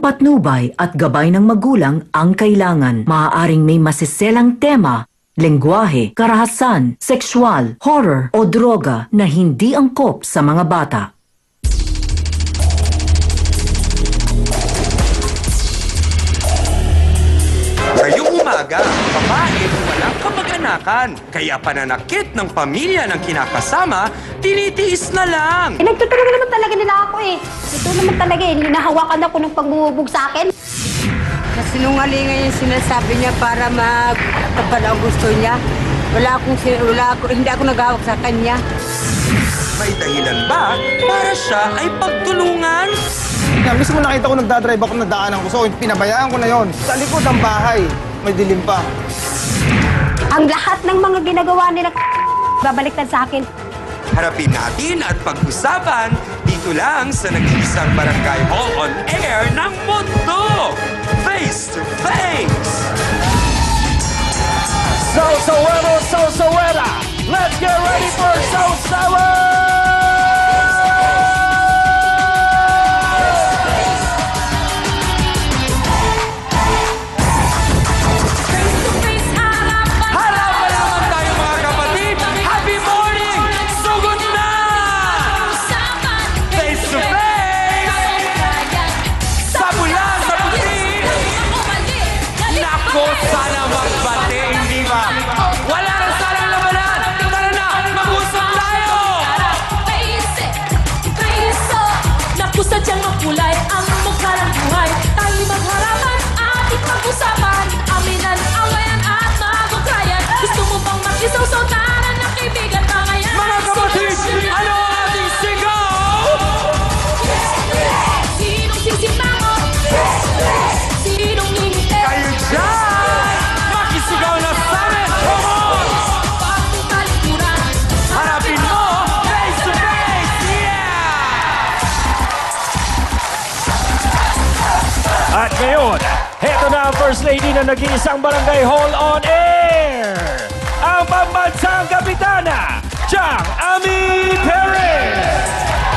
Patnubay at gabay ng magulang ang kailangan. Maaaring may masiselang tema, lengguwahe, karahasan, sexual, horror o droga na hindi angkop sa mga bata. Ngayong umaga, babae walang kamag-anakan. Kaya pananakit ng pamilya ng kinakasama, tinitiis na lang. Nagtutulungan naman talaga nila ako eh. Ito naman talaga eh, hinahawakan ako ng pagbubog sa akin. Kasinungalingan yung sinasabi niya para magkapal ang gusto niya. Hindi ako naghawak sa kanya. May dahilan ba para siya ay pagtulungan? Mismo nakita ko nagdadrive ako, nadaanan ko. So, pinabayaan ko na yon. Sa likod ng bahay, may dilim pa. Ang lahat ng mga ginagawa nila babaliktad sa akin. Harapin natin at pag-usapan dito lang sa nag-iisang Barangay Hall on Air ng mundo. Face to face! So-so-wera! Let's get ready for So-Sower! Sana magbati, hindi ba? Wala na sanang labanan! Tara na! Mag-usap tayo! Naku sadyang makulay ang mukha ng buhay. Tayo magharapan, ating pag-usapan. Aminan, awayan at magukrayan. Gusto mo bang makisaw-saw tanan ng kaibigan pangayan? Mga kapatid, ano ang ating sigaw? Sinong sisimango? Sinong hihintay? Kayo dyan! Makisigaw na sa amin! Come on! Harapin mo! Face to face! Yeah! At ngayon, heto na ang First Lady na nag-iisang Barangay Hall on Air! Ang pambansang kapitana, Chang Ami Perez!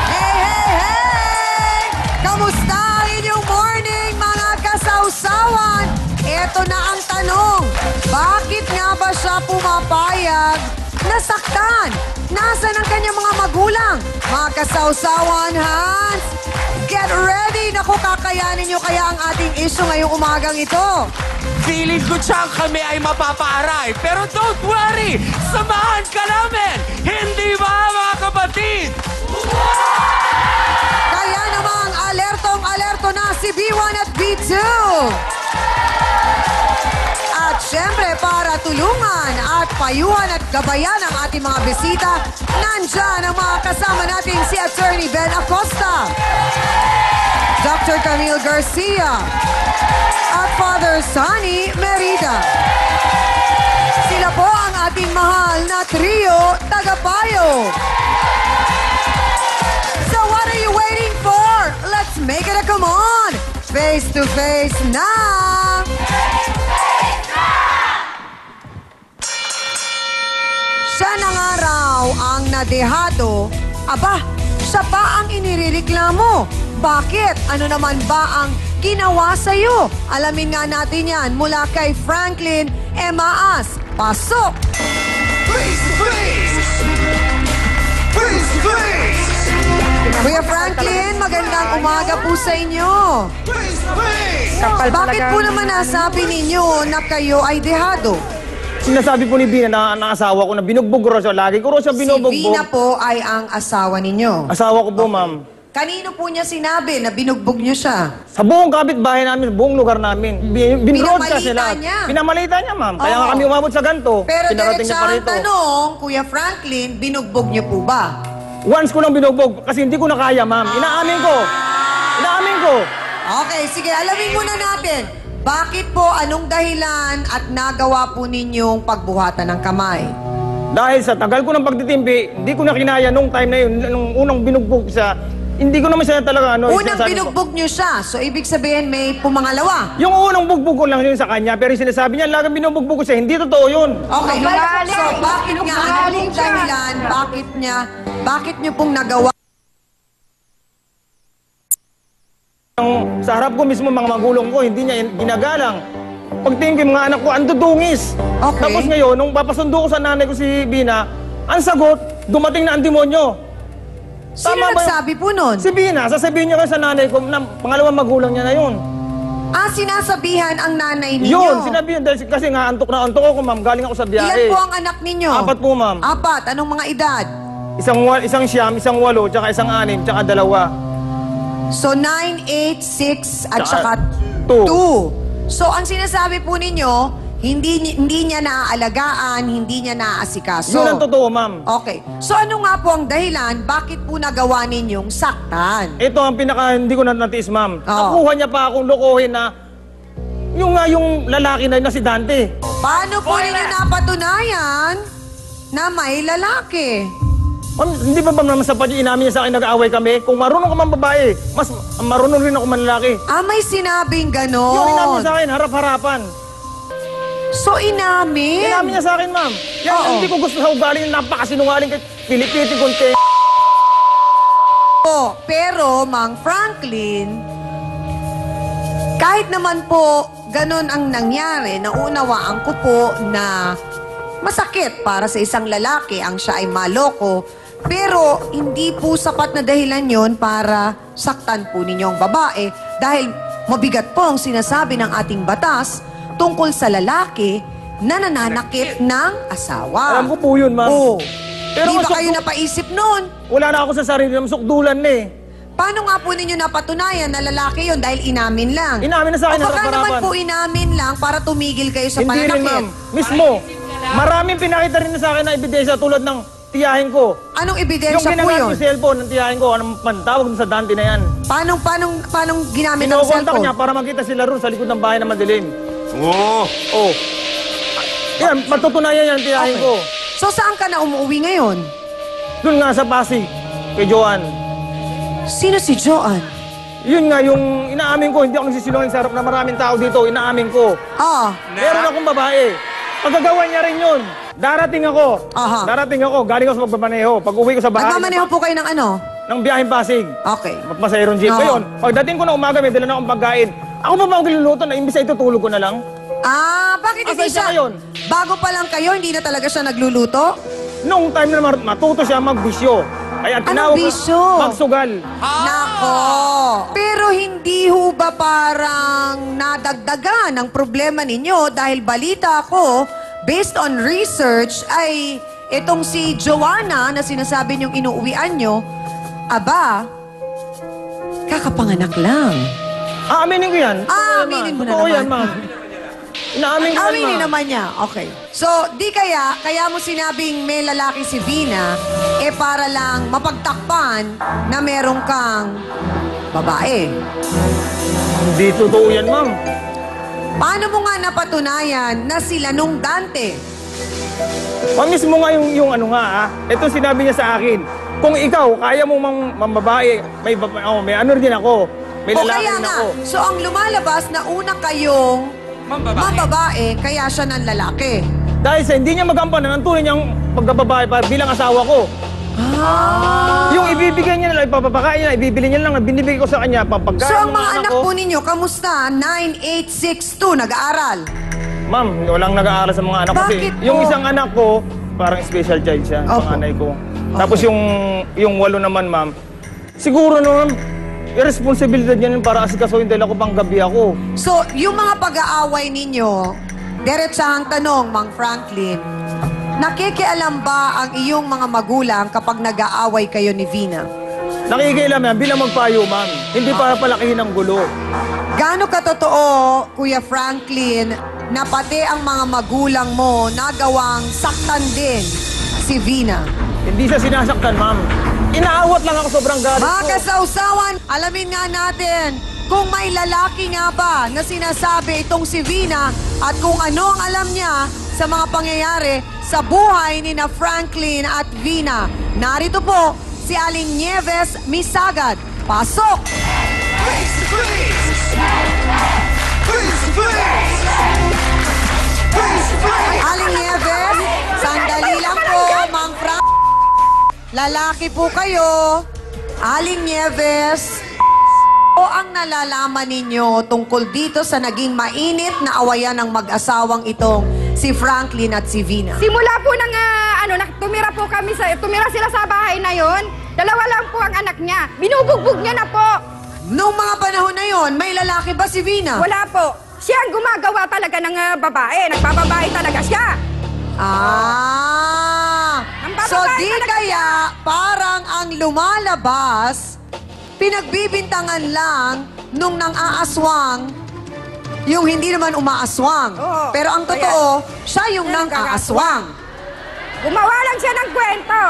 Hey! Kamusta ang inyong morning, mga kasawsawan? Ito na ang tanong, bakit nga ba siya pumapayag na saktan? Nasaan ang kanyang mga magulang? Mga kasawsawan, Hans! Get ready! Naku, kakayanin nyo kaya ang ating issue ngayong umagang ito. Feeling ko siyang kami ay mapapaaray. Pero don't worry! Samahan ka namin! Hindi ba, mga kapatid? Kaya namang alertong-alerto na si B1 at B2. At syempre, para tulungan at payuhan at gabayan ang ating mga bisita, nandyan ang mga kasama natin si Attorney Ben Acosta, Dr. Camille Garcia, at Father Sunny Merida. Sila po ang ating mahal na trio, Tagapayo. So what are you waiting for? Let's make it a come on! Face to face na! Siya na nga raw ang nadehado. Aba, siya pa ang inireklamo. Bakit? Ano naman ba ang ginawa sa'yo? Alamin nga natin yan mula kay Franklin Emaas. Pasok! Face to face! Face to face! Kuya Franklin, magandang umaga po sa inyo. Face to face! Bakit po naman nasabi ninyo na kayo ay dehado? Sinasabi po ni Bina na ang asawa ko na binugbog ko raw siya. Lagi ko raw siya Si binubugbog. Vina po ay ang asawa ninyo. Asawa ko po, ma'am. Kanino po niya sinabi na binugbog niyo siya? Sa buong kapitbahay namin, sa buong lugar namin, binroadcast Pinamalita nila. niya. Pinamalita niya, ma'am. Kaya Oo. nga kami umabot sa ganito. Pero Pinarating niya pa diretsahang rito. tanong, Kuya Franklin, binugbog niyo po ba? Once ko lang binugbog kasi hindi ko na kaya, ma'am. Inaamin ko. Inaamin ko. Okay, sige, alamin muna natin. Bakit po, anong dahilan at nagawa po ninyong pagbuhatan ng kamay? Dahil sa tagal ko ng pagtitimpi, hindi ko na kinaya nung time na yun, nung unang binugbog siya, hindi ko naman siya talaga Unang sinasabi ko. binugbog niyo siya, so ibig sabihin may pumangalawa. Yung unang bugbog ko lang yun sa kanya, pero yung sinasabi niya, lagi binubugbog ko siya, hindi totoo yun. Okay, so bakit nga, anong dahilan, bakit niyo pong nagawa Sa harap ko mismo mga magulang ko, hindi niya ginagalang. Pagtingin ko yung mga anak ko, ang dudungis. Okay. Tapos ngayon, nung papasundo ko sa nanay ko si Bina, ang sagot, dumating na ang demonyo. Sino Tama ba yun? nagsabi po nun? Si Bina, sasabihin niyo kayo sa nanay ko, na pangalawang magulang niya na yun. Sinasabihan ang nanay ninyo. Yun, sinabi yun, dahil kasi nga antok na antok ako, ma'am, galing ako sa biyahe. Ilan po ang anak ninyo? 4 po, ma'am. 4. Anong mga edad? Isang siyam, isang 8, tsaka isang 6, tsaka 2. So, 9, 8, 6, at Tsaka saka 2. So, ang sinasabi po ninyo, hindi niya naaalagaan, hindi niya naaasikaso. Yun ang totoo, ma'am. Okay. So, ano nga po ang dahilan, bakit po nagawa ninyong saktan? Ito ang pinaka hindi ko na natiis, ma'am. Oo. Nakuha niya pa akong lokohin na yung lalaki na si Dante. Paano po ninyo napatunayan na may lalaki? Ma'am, hindi ba naman sapat yung inamin niya sa akin nag-aaway kami? Kung marunong ka man babae, mas marunong rin ako man lalaki. May sinabing ganon. Yung inamin niya sa akin, harap-harapan. So, inamin? Inamin niya sa akin, ma'am. Yan, Oo. hindi ko gusto sa ugali na napakasinungaling kay Pilipiti Conte. Pero, Mang Franklin, kahit naman po ganon ang nangyari, naunawaan ko po na masakit para sa isang lalaki ang siya ay maloko, pero hindi po sapat na dahilan yon para saktan po ninyong babae dahil mabigat po ang sinasabi ng ating batas tungkol sa lalaki na nananakit ng asawa. Alam ko po yun, ma'am. Oo. Pero Di ba masuk- kayo napaisip noon? Wala na ako sa sarili ng sukdulan na eh. Paano nga po ninyo napatunayan na lalaki yon dahil inamin lang? Inamin na sa akin, O baka naman harap-harapan. po inamin lang para tumigil kayo sa Hindi rin, pananakit. ma'am. Mismo. Maraming pinakita rin sa akin na ebidensya tulad ng tiyahin ko. Anong Yung ebidensya po ginagamit yun? yung cellphone ng tiyahin ko, anong pantawag sa Dante na yan. Paano ginamit ang Kinokontak cellphone? niya para makita sila ron sa likod ng bahay na madilim. Oo. Oh. Yan, matutunayan yan tiyahin ko. So saan ka na umuwi ngayon? Doon nga sa Pasig, kay Joan. Sino si Joan? Yun nga, yung inaamin ko, hindi ako nagsisinungaling sa harap na maraming tao dito, inaamin ko. Meron akong babae. Pagkagawa niya rin yun. Darating ako. Aha. Darating ako. Galing ako sa magbabaneho. Pag uwi ko sa bahay, Nagmamaneho po kayo ng ano? ng biyaheng Pasig. Okay. Masayron jeep. Oo. Ngayon, pagdating ko na umaga, may dala na akong pagkain. Ako pa ba ang niluluto na imbis ay tutulog ko na lang? Bakit hindi Asan siya siya? ngayon? Bago pa lang kayo, hindi na talaga siya nagluluto? Noong time na matuto siya magbisyo. Kaya tinawag ko, bisyo? magsugal. Nako! Pero hindi ho ba parang nadagdagan ang problema ninyo dahil balita ko, based on research, ay itong si Joanna na sinasabi niyong inuuwian nyo, kakapanganak lang. Aaminin ko yan. Aminin mo na Totoo naman. yan, ma'am. Inaamin ko yan, Aminin ma'am. naman niya. Okay. So, di kaya mo sinabing may lalaki si Vina, para lang mapagtakpan na meron kang babae. Hindi totoo yan, ma'am. Paano mo nga napatunayan na sila nung Dante? Mismo nga yung ano nga, ito sinabi niya sa akin. Kung ikaw, kaya mo mambabae, may ano rin ako. May O lalaki kaya rin nga, ako. so ang lumalabas na una kayong mambabae, kaya siya ng lalaki. Dahil sa hindi niya magampanan ang tunay niyang pagkababae pa bilang asawa ko. Yung ibibigay niya na lang, ipapapakain niya, ibibili niya lang, binibigay ko sa kanya, papagkain So ang ng mga anak ko. po ninyo, kamusta? 9, 8, 6, 2, nag-aaral. Ma'am, walang nag-aaral sa mga anak ko. Bakit Yung po? isang anak ko, parang special child siya, Opo. panganay ko. Tapos yung 8 naman, ma'am, siguro naman, irresponsibilidad niya nun para asikasuhin dahil ako pang gabi ako. So, yung mga pag-aaway ninyo, diretsahang tanong, Mang Franklin, nakikialam ba ang iyong mga magulang kapag nag-aaway kayo ni Vina? Nakikialam yan bilang magpayo, ma'am. Hindi para palakihin ang gulo. Gaano katotoo, Kuya Franklin, na pati ang mga magulang mo nagawang saktan din si Vina? Hindi siya sinasaktan, ma'am. Inaawat lang ako sobrang galit Mga ko. kasausawan, alamin nga natin kung may lalaki nga ba na sinasabi itong si Vina at kung ano ang alam niya sa mga pangyayari sa buhay ni na Franklin at Vina. Narito po si Aling Nieves Misagad. Pasok! Aling Nieves, sandali lang po, Mang Frank. Lalaki po kayo. Aling Nieves. o ang nalalaman ninyo tungkol dito sa naging mainit na awayan ng mag-asawang itong si Franklin at si Vina? Simula po nang tumira sila sa bahay na yon. Dalawa lang po ang anak niya. Binubugbog niya na po. Nung mga panahon na yon, may lalaki ba si Vina? Wala po. Siya ang gumagawa talaga ng babae. Nagbababae talaga siya. Ang So bababae di talaga kaya parang ang lumalabas, pinagbibintangan lang nung nang aaswang, yung hindi naman umaaswang. Oo. Pero ang totoo, siya yung nang aaswang. Gumawa lang siya ng kwento.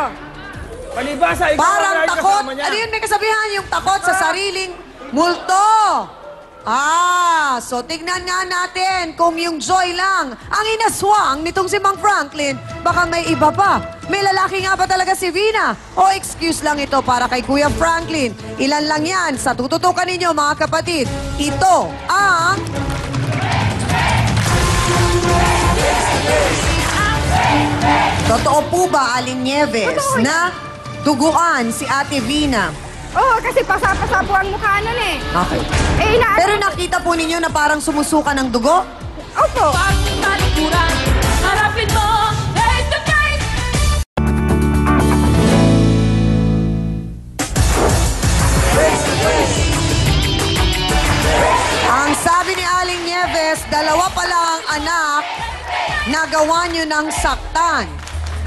Palibasa, ikaw Parang ang takot. kasama niya. Ano yun, may kasabihan? Yung takot sa sariling multo. So tignan nga natin kung yung Joy lang ang inaswang nitong si Mang Franklin, baka may iba pa. May lalaki nga ba talaga si Vina? O excuse lang ito para kay Kuya Franklin? Ilan lang yan sa tututukan ninyo mga kapatid. Ito ang... Totoo po ba, Aling Nieves, Totoo na duguan si Ate Vina? Oo, kasi pasa-pasa po ang mukha nun eh. Okay. Pero nakita po ninyo na parang sumusuka ng dugo? Opo. Pag talikuran, harapin mo face to face. Ang sabi ni Aling Nieves, dalawa pala ang anak na gawa nyo ng saktan.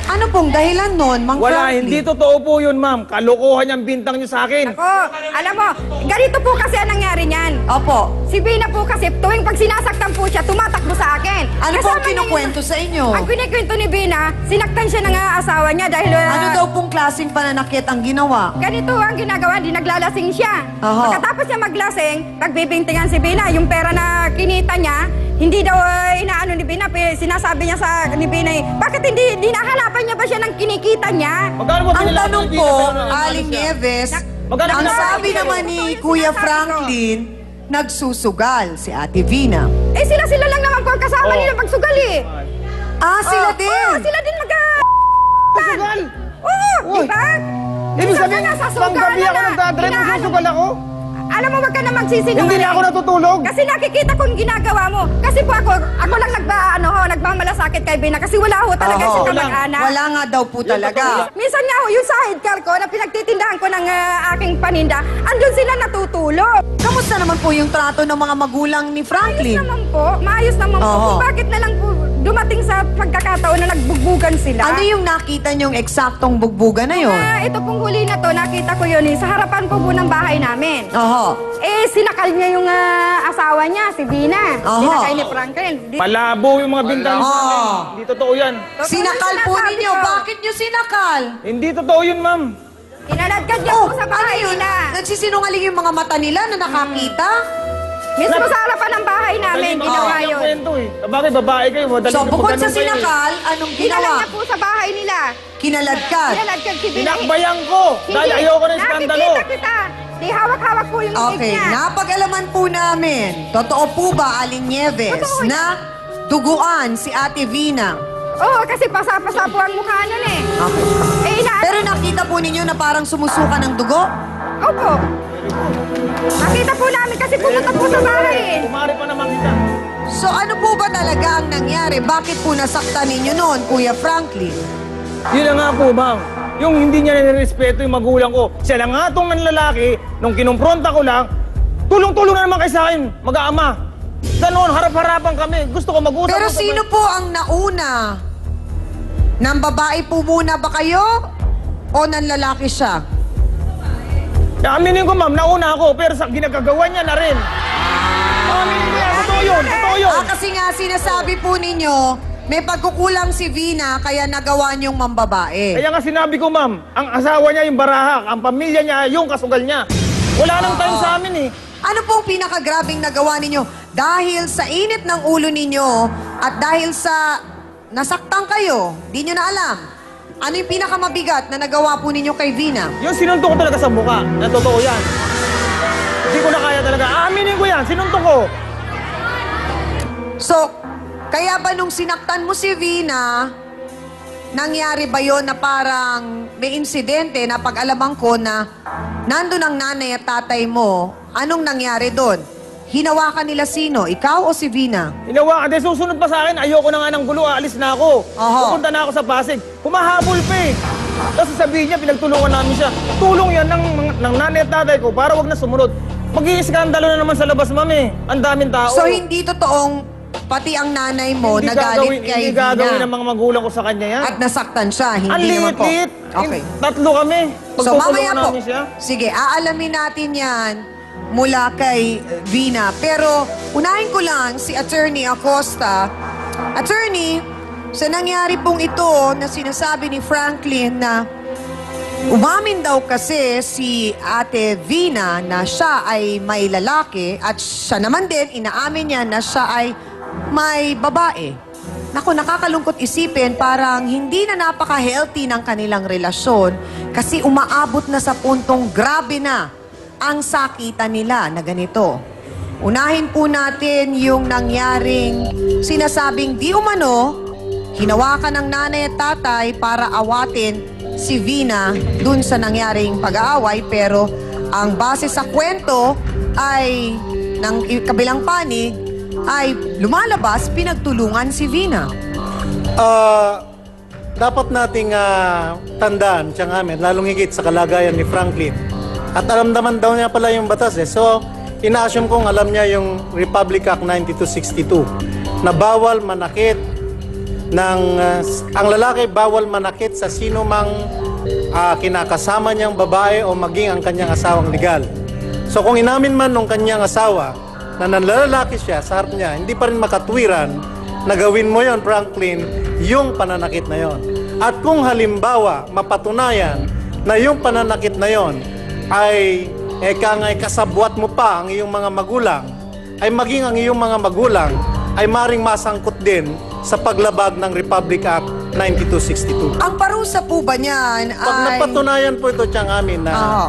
Ano pong dahilan nun, Mang Wala, Franklin? hindi totoo po yun, ma'am. Kalokohan yung bintang niyo sa akin. Ako, alam mo, ganito po kasi ang nangyari niyan. Opo. Si Vina po kasi, tuwing pag sinasaktan po siya, tumatakbo sa akin. Ano po ang Kasama niya kinukwento sa inyo? Ang kinikwento ni Vina, sinaktan siya ng asawa niya dahil... Ano daw pong klaseng pananakit ang ginawa? Ganito ang ginagawa, di naglalasing siya. Aha. Pagkatapos niya maglasing, pagbibintingan si Vina, yung pera na kinita niya, hindi daw inaano ni Vina, sinasabi niya sa ni Vina, bakit hindi nahanapan niya ba siya ng kinikita niya? Magkano ba Ang pinalaman tanong ng po, kita, pero nandun Aling siya? Nieves, Magkano ang pinalaman sabi ng kita? naman ni Totoo yung Kuya sinasabi ko. Franklin, nagsusugal si Ate Vina. Eh sila lang naman po ang kasama Oh. nila pagsugal eh. Sila din! Sila din Sugal! Oo, Uy. di ba? Ibig Isa sabihin, ka na sa panggabi sugal ako na nagdadrive, inaano. nagsusugal ako. Alam mo, wag ka na magsisinungaling. Hindi na ako natutulog. Kasi nakikita ko yung ginagawa mo. Kasi po ako lang nagmamalasakit kay Bina kasi wala ho talaga Oo. siya kamag-anak. Wala nga daw po talaga. Minsan nga ho, yung sidecar ko na pinagtitindahan ko ng aking paninda, andun sila natutulog. Kamusta naman po yung trato ng mga magulang ni Franklin? Maayos naman po. Oo. Kung bakit na lang po dumating sa pagkakataon na nagbugbugan sila. Ano yung nakita niyong eksaktong bugbugan na yun? Ito pong huli na to, nakita ko yun sa harapan po ng bahay namin. Oho. Sinakal niya yung asawa niya, si Vina. Oho. Sinakay ni Franklin. Malabo yung mga bintang niyo sa akin. Oo. Hindi totoo yan. Sinakal po ninyo. Bakit niyo sinakal? Hindi totoo yun, ma'am. Inaladkad niya po sa bahay ano yun? nila. Nagsisinungaling yung mga mata nila na nakakita? Mismo sa harapan ng bahay namin, Dali, ginawa ang yun. kwento eh. Bakit babae kayo? Madali So, na bukod pagganun sa kayo eh. sinakal, anong Dinala ginawa? niya po sa bahay nila. Kinaladkad. Inaladkad si Vina. Tinakbayan ko. Dahil ayoko ng skandalo. Nakikita kita. Di hawak-hawak po yung leg Okay, niya. napag-alaman po namin, totoo po ba, Aling Nieves, Totoo na duguan si Ate Vina? Oo, kasi pasa-pasa po ang mukha nun eh. Okay. Pero nakita po ninyo na parang sumusuka ng dugo? Opo. Nakita po namin kasi pumunta po sa bahay eh. Kumari pa naman kita. So ano po ba talaga ang nangyari? Bakit po nasaktan ninyo noon, Kuya Franklin? Yun na nga po, ma'am. Yung hindi niya nirespeto yung magulang ko. Siya lang nga itong nanlalaki, nung kinumpronta ko lang, tulong-tulong na naman kayo sa akin, mag-aama. Ganon, harap-harapan kami. Gusto ko mag-usap. Pero sino po ang nauna? Nang babae po muna ba kayo? O nang lalaki siya? Aminin ko, ma'am, nauna ako, pero sa ginagagawa niya na rin. Aminin ko yan, totoo yun, totoo yun. Kasi nga sinasabi po ninyo, may pagkukulang si Vina kaya nagawa niyong mambabae. Kaya nga sinabi ko, ma'am, ang asawa niya yung baraha, ang pamilya niya yung kasugal niya. Wala nang time sa amin eh. Ano pong pinakagrabing nagawa ninyo? Dahil sa init ng ulo ninyo at dahil sa nasaktan kayo, di nyo na alam. Ano yung pinakamabigat na nagawa po ninyo kay Vina? Yung sinuntok ko talaga sa mukha, na totoo yan. Hindi ko na kaya talaga. Aminin ko yan, sinuntok ko. So, kaya ba nung sinaktan mo si Vina, nangyari ba yon na parang may insidente na pag-alaman ko na nandun ang nanay at tatay mo, anong nangyari doon? Hinawakan nila sino? Ikaw o si Vina? Hinawakan. Di susunod pa sa akin, ayoko na nga ng gulo, aalis na ako. Oho. Pupunta na ako sa Pasig. Humahabol pa eh. Tapos sabihin niya, pinagtulungan namin siya. Tulong yan ng nanay at tatay ko para wag na sumunod. Mag-iiskandalo na naman sa labas, mami. Ang daming tao. So, hindi totoong pati ang nanay mo Hindi nagalit gagawin- kay Hindi gagawin ng Vina mga magulang ko sa kanya yan. at nasaktan siya, Ang hindi naman po. liit-liit. Okay. Tatlo kami. So, mamaya Pagtutulungan po. namin siya. Sige, aalamin natin yan mula kay Vina. Pero, unahin ko lang si Attorney Acosta. Attorney, sa nangyari pong ito na sinasabi ni Franklin na umamin daw kasi si Ate Vina na siya ay may lalaki at siya naman din, inaamin niya na siya ay may babae. Naku, nakakalungkot isipin, parang hindi na napaka-healthy ng kanilang relasyon kasi umaabot na sa puntong grabe na ang sakitan nila na ganito. Unahin po natin yung nangyaring sinasabing di umano, hinawakan ng nanay at tatay para awatin si Vina dun sa nangyaring pag-aaway, pero ang base sa kwento ay ng kabilang panig ay lumalabas pinagtulungan si Vina. Dapat nating tandaan siya amin, lalong higit sa kalagayan ni Franklin. At alam naman daw niya pala yung batas eh. So, ina-assume kong alam niya yung Republic Act 9262 na bawal manakit ng ang lalaki bawal manakit sa sino mang kinakasama niyang babae o maging ang kanyang asawang legal. So kung inamin man nung kanyang asawa na nanlalaki siya sa harap niya, hindi pa rin makatwiran na gawin mo yon, Franklin, yung pananakit na yon. At kung halimbawa mapatunayan na yung pananakit na yon ay kasabwat mo pa ang iyong mga magulang, ay maging ang iyong mga magulang ay maring masangkot din sa paglabag ng Republic Act 9262. Ang parusa po ba niyan Pag ay... napatunayan po ito tiyang amin na Oo.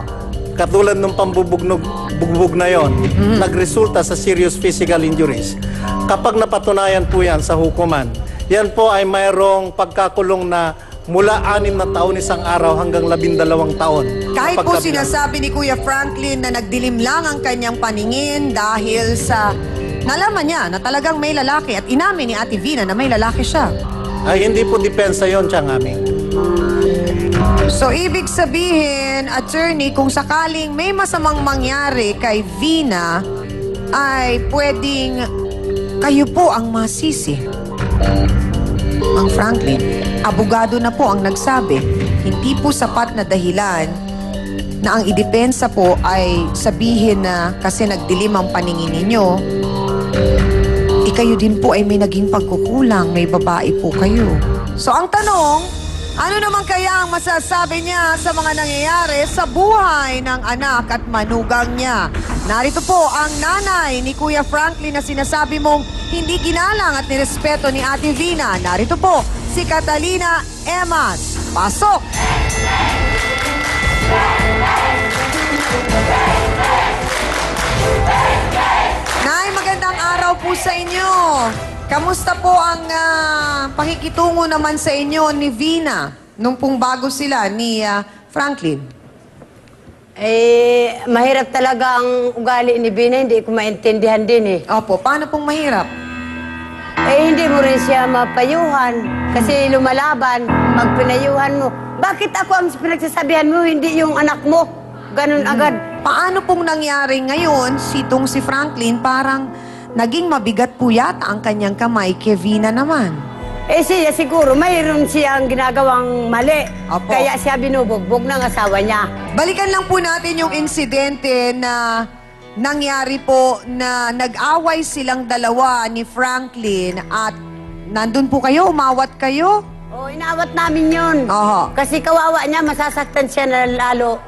katulad ng pambubugbog na yon, nagresulta sa serious physical injuries. Kapag napatunayan po yan sa hukuman, yan po ay mayroong pagkakulong na mula 6 na taon isang araw hanggang 12 taon. Kahit po Pagkabilang. sinasabi ni Kuya Franklin na nagdilim lang ang kanyang paningin dahil sa nalaman niya na talagang may lalaki at inamin ni Ate Vina na may lalaki siya. Ay hindi po depensa yon tiyang amin. So, ibig sabihin, attorney, kung sakaling may masamang mangyari kay Vina, ay pwedeng kayo po ang masisi. Ang Franklin, abogado na po ang nagsabi, hindi po sapat na dahilan na ang idepensa po ay sabihin na kasi nagdilim ang paningin ninyo, kayo din po ay may naging pagkukulang, may babae po kayo. So ang tanong, ano naman kaya ang masasabi niya sa mga nangyayari sa buhay ng anak at manugang niya? Narito po ang nanay ni Kuya Franklin na sinasabi mong hindi ginalang at nirespeto ni Ate Vina. Narito po si Catalina Emas. Pasok! Nay, magandang araw po sa inyo. Kamusta po ang pakikitungo naman sa inyo ni Vina nung pong bago sila ni Franklin? Mahirap talaga ang ugali ni Vina, hindi ko maintindihan din eh. Opo, paano pong mahirap? Hindi mo rin siya mapayuhan kasi lumalaban, magpinayuhan mo. Bakit ako ang pinagsasabihan mo, hindi yung anak mo? Ganun agad. Paano pong nangyari ngayon, si Franklin, parang naging mabigat po yata ang kanyang kamay kay Vina naman? Siya siguro, mayroon siyang ginagawang mali. Opo. Kaya siya binubugbog ng asawa niya. Balikan lang po natin yung insidente na nangyari po na nag-away silang dalawa ni Franklin at nandun po kayo, umawat kayo? Inawat namin yun. Oho. Kasi kawawa niya, masasaktan siya na lalo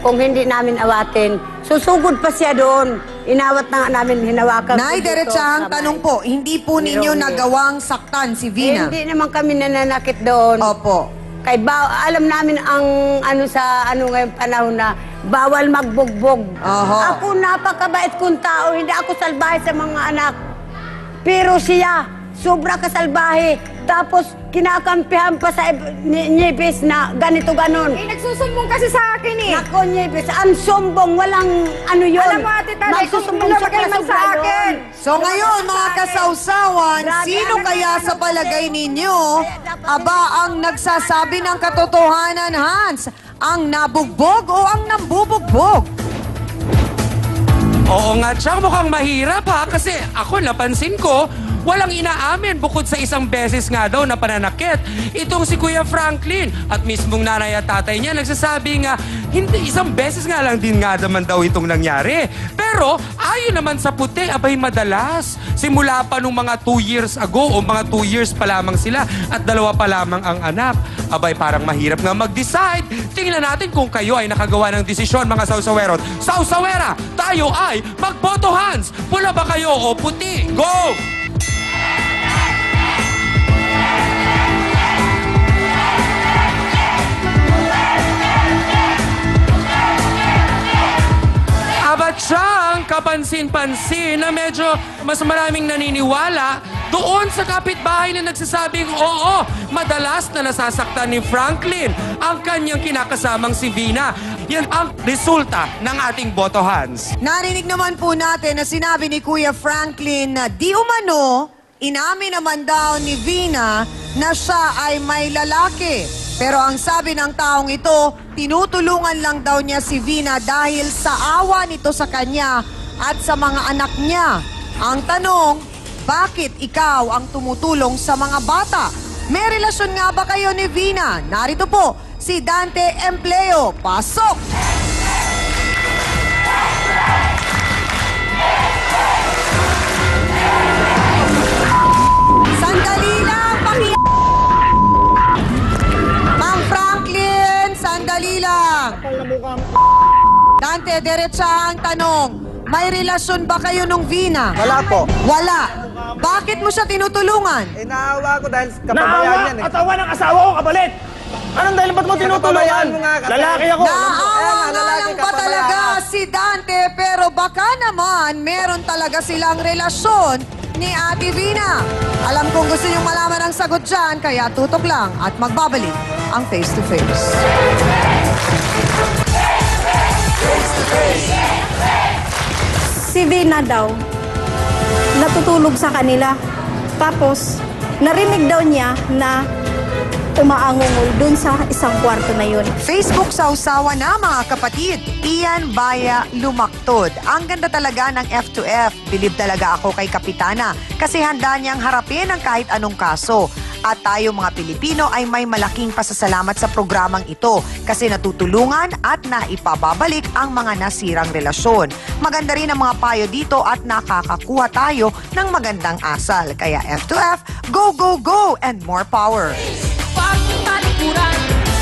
kung hindi namin awatin. Susugod pa siya doon. Inawat na nga namin, hinawakan. Nay, diretsahang tanong po, hindi po ninyo nagawang saktan si Vina? Hindi naman kami nananakit doon. Opo. Kay alam namin ang ngayong panahon na bawal magbugbog. Oho. Ako napakabait kong tao, hindi ako salbahe sa mga anak. Pero siya, sobra kasalbahe. Tapos kinakampihan pa sa Nyebes na ganito ganon. Eh, nagsusumbong kasi sa akin eh. Nako, Nyebes, ang sumbong, walang ano yun. Alam mo, Ate Tanay, kung Magsusumbong sa malagay man sa akin. So ngayon, mga kasawsawan, sino kaya sa palagay ninyo, aba ang nagsasabi ng katotohanan, Hans? Ang nabugbog o ang nambubugbog? Oo nga, Chang, mukhang mahirap ha. Kasi ako, napansin ko, walang inaamin bukod sa isang beses nga daw na pananakit. Itong si Kuya Franklin at mismong nanay at tatay niya nagsasabi nga, hindi, isang beses nga lang din nga naman daw itong nangyari. Pero ayon naman sa puti, abay madalas. Simula pa nung mga 2 years ago o mga 2 years pa lamang sila at 2 pa lamang ang anak. Abay parang mahirap nga mag-decide. Tingnan natin kung kayo ay nakagawa ng desisyon, mga sausaweron. Sausawera, tayo ay magboto, Hans. Pula ba kayo o puti? Go! Abatsang kapansin-pansin na medyo mas maraming naniniwala doon sa kapitbahay na nagsasabing oo, madalas na nasasaktan ni Franklin ang kanyang kinakasamang si Vina. Yan ang resulta ng ating boto, Hans. Narinig naman po natin na sinabi ni Kuya Franklin na di umano, inamin naman daw ni Vina na siya ay may lalaki. Pero ang sabi ng taong ito, tinutulungan lang daw niya si Vina dahil sa awa nito sa kanya at sa mga anak niya. Ang tanong, bakit ikaw ang tumutulong sa mga bata? May relasyon nga ba kayo ni Vina? Narito po si Dante Empleo. Pasok! Sandali lang, Ma'am Franklin, sandali lang. Dante, diretsa ang tanong. May relasyon ba kayo nung Vina? Wala po. Wala. Bakit mo siya tinutulungan? Eh, naawa ko dahil kapabayaan yan eh. Asawa ng asawa ko, kapalit! Anong dahil ba't mo tinutulungan? Kapabayaan mo nga, kapalit. Lalaki ako. Naawa nga lalaki lang ka ba pala. talaga si Dante pero baka naman meron talaga silang relasyon ni Ate Vina. Alam kong gusto niyong malaman ang sagot dyan, kaya tutok lang at magbabalik ang Face to Face. Si Vina daw, natutulog sa kanila. Tapos, narinig daw niya na umaangungol dun sa isang kwarto na yun. Facebook sausawa na mga kapatid. Ian Baya Lumaktod. Ang ganda talaga ng F2F. Bilib talaga ako kay Kapitana kasi handa niyang harapin ang kahit anong kaso. At tayo mga Pilipino ay may malaking pasasalamat sa programang ito kasi natutulungan at naipababalik ang mga nasirang relasyon. Maganda rin ang mga payo dito at nakakakuha tayo ng magandang asal. Kaya F2F, go, go, go, and more power! Pagtalikuran,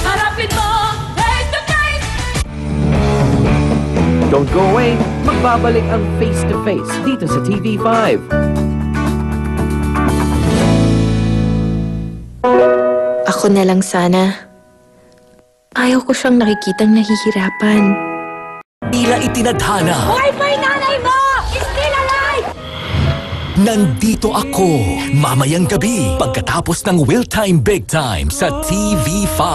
harapin mo, face to face. Don't go away, magbabalik ang Face to Face dito sa TV5. Ako na lang sana. Ayaw ko siyang nakikitang nahihirapan. Tila itinadhana. Buhay pa yung nanay mo! Still alive! Nandito ako, mamayang gabi, pagkatapos ng Will Time Big Time sa TV5.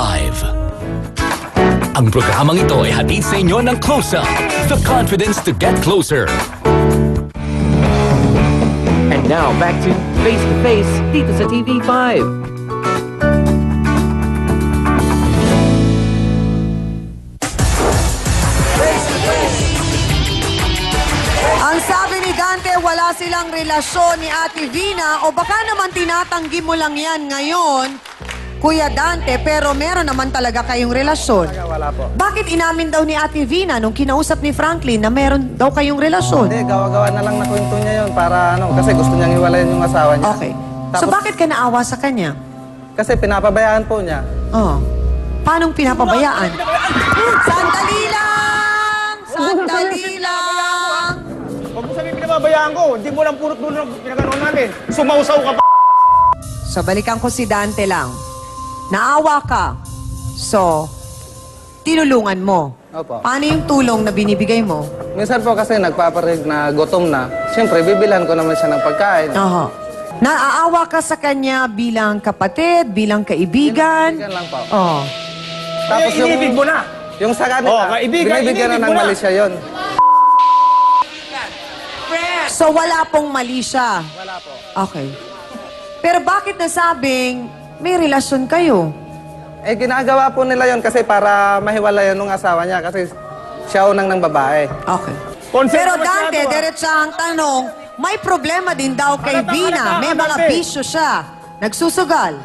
Ang programang ito ay hatid sa inyo ng Close-Up, the confidence to get closer. And now, back to Face to Face dito sa TV5. Ang sabi ni Dante, wala silang relasyon ni Ate Vina o baka naman tinatanggi mo lang yan ngayon, Kuya Dante, pero meron naman talaga kayong relasyon. Wala po. Bakit inamin daw ni Ate Vina nung kinausap ni Franklin na meron daw kayong relasyon? Hindi, gawa-gawa na lang na kwento niya yun para ano, kasi gusto niyang iwalayan yung asawa niya. Okay. So bakit ka naawa sa kanya? Kasi pinapabayaan po niya. Oh. Paanong pinapabayaan? Sandali lang! Sandali lang! Huwag mo sabihin pinababayaan ko. Hindi mo lang purot dulo ng pinaganoon namin. Sumausaw ka pa. So balikan ko si Dante lang. Naawa ka. So, tinulungan mo. Opo. Paano yung tulong na binibigay mo? Minsan po kasi nagpaparig na gutom na. Siyempre, bibilhan ko naman siya ng pagkain. Aha. Naaawa ka sa kanya bilang kapatid, bilang kaibigan? Kaibigan lang po. Oh. Tapos inibig mo na. Yung sa kanila, kaibigan, binibigyan na inibig ng mo na. mali siya yun. So wala pong mali siya? Wala po. Okay. Pero bakit nasabing may relasyon kayo? Eh, ginagawa po nila yon kasi para mahiwalayan ng asawa niya kasi siya unang ng babae. Okay. Pero Dante, diretsahang tanong, may problema din daw kay Vina. May mga bisyo siya. Nagsusugal.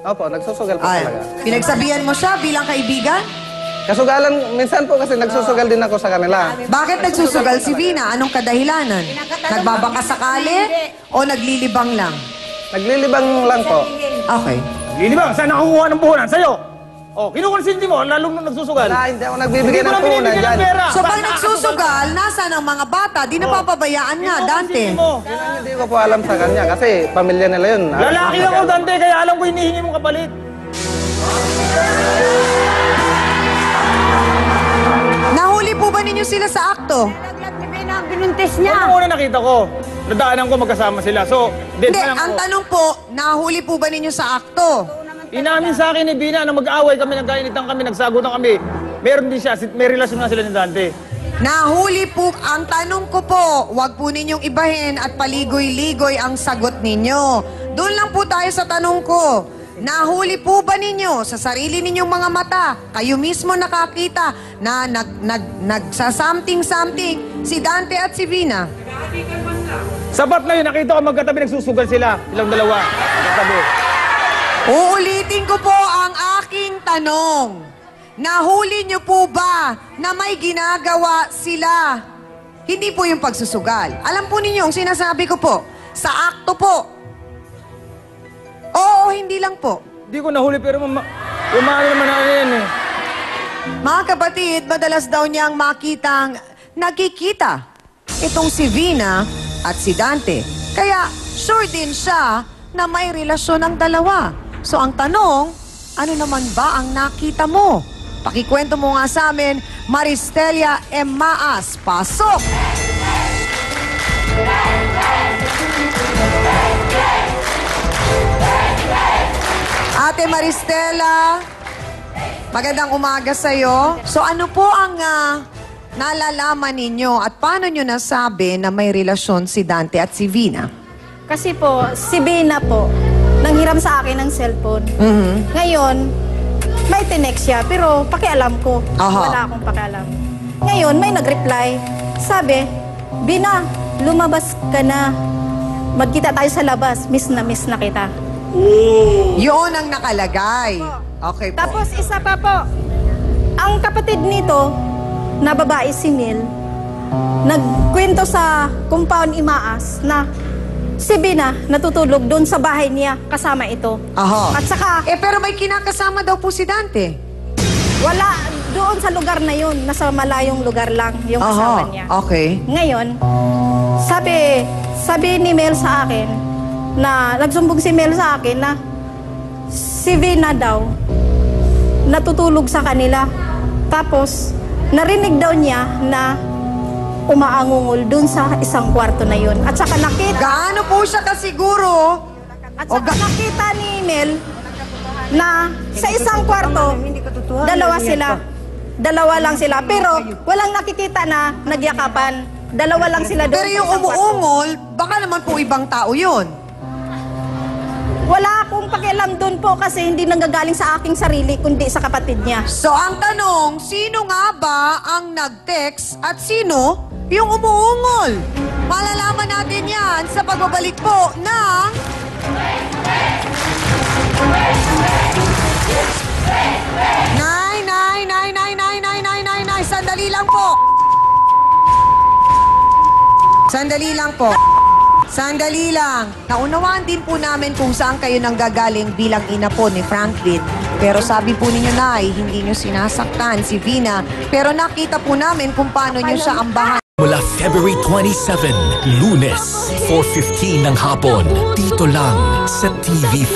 Opo, nagsusugal po Ay, talaga. pinagsabihan mo siya bilang kaibigan? Kasugalan, minsan po kasi nagsusugal din ako sa kanila. Bakit nagsusugal si Vina? Anong kadahilanan? Nagbabaka sakali o naglilibang lang? Naglilibang lang po. Okay. Lilibang, saan nakukuha ng puhunan? Sa'yo. Oh, kinukonsinti mo, lalong nung nagsusugal. Wala, hindi ako nagbibigay Hindi ng mo na puhunan binibigyan dyan. ng pera. So pag nagsusugal, nasaan ang mga bata? Di napapabayaan nga, Dante. Yun ang hindi ko po alam sa kanya kasi pamilya nila yun. Lalaki ako, Dante, kaya alam ko hinihingi mong kapalit. Nahuli po ba ninyo sila sa akto? Binuntis Ano muna nakita ko? Nadaanan ko magkasama sila. So, Hindi, dead na lang ang ko. tanong po, nahuli po ba ninyo sa akto? Inamin sa akin ni Bina na mag-aaway kami, nagkainitan kami, nagsagutan kami. Meron din siya, may relasyon na sila ni Dante. Nahuli po, ang tanong ko po, wag po ninyong ibahin at paligoy-ligoy ang sagot ninyo. Doon lang po tayo sa tanong ko. Nahuli po ba ninyo sa sarili ninyong mga mata, kayo mismo nakakita na nagsa-something-something si Dante at si Vina? Sapat na yun, nakita ko magkatabi, nagsusugal sila. Ilang dalawa, magkatabi. Uulitin ko po ang aking tanong. Nahuli niyo po ba na may ginagawa sila? Hindi po yung pagsusugal. Alam po ninyo, ang sinasabi ko po, sa akto po. Oo, hindi lang po. Hindi ko nahuli pero umano naman na yan eh. Mga kapatid, madalas daw niyang nakikita itong si Vina at si Dante. Kaya sure din siya na may relasyon ang dalawa. So ang tanong, ano naman ba ang nakita mo? Pakikwento mo nga sa amin, Maristelia M. Maas. Pasok! Ate Maristela, magandang umaga sa'yo. So ano po ang nalalaman ninyo at paano nyo nasabi na may relasyon si Dante at si Vina? Kasi po, si Vina po, nanghiram sa akin ng cellphone. Ngayon, may tinext siya, pero pakialam ko. Aha. Wala akong pakialam. Ngayon, may nag-reply. Sabi, Vina, lumabas ka na. Magkita tayo sa labas. Miss na kita. Yun ang nakalagay. Okay po. Tapos isa pa po, ang kapatid nito, na babae si Mil, nagkwento sa compound Imaas na si Vina natutulog doon sa bahay niya kasama ito. Aha. At saka, pero may kinakasama daw po si Dante. wala doon sa lugar na yun, nasa malayong lugar lang yung kasama niya. Okay. Ngayon, sabi ni Mel sa akin, na nagsumbong si Mel sa akin na si Vina daw natutulog sa kanila. Tapos, narinig daw niya na umaangungol dun sa isang kwarto na yun. At saka nakita... Gaano po siya kasiguro? At saka nakita ni Mel na sa isang kwarto, dalawa sila. Dalawa lang sila. Pero walang nakikita na nagyakapan. Dalawa lang sila doon. Pero yung umuungol, baka naman po ibang tao yun. Wala akong pakialam doon po kasi hindi nanggagaling sa aking sarili kundi sa kapatid niya. So ang tanong, sino nga ba ang nag-text at sino yung umuungol? Malalaman natin yan sa pagbabalik po ng... Nay, sandali lang po. Sandali lang po. Sandali lang. Naunawaan din po namin kung saan kayo nanggagaling bilang ina po ni Franklin. Pero sabi po ninyo, Nay, hindi nyo sinasaktan si Vina. Pero nakita po namin kung paano nyo siya ambahan. Mula February 27, Lunes, 4:15 ng hapon, dito lang sa TV5.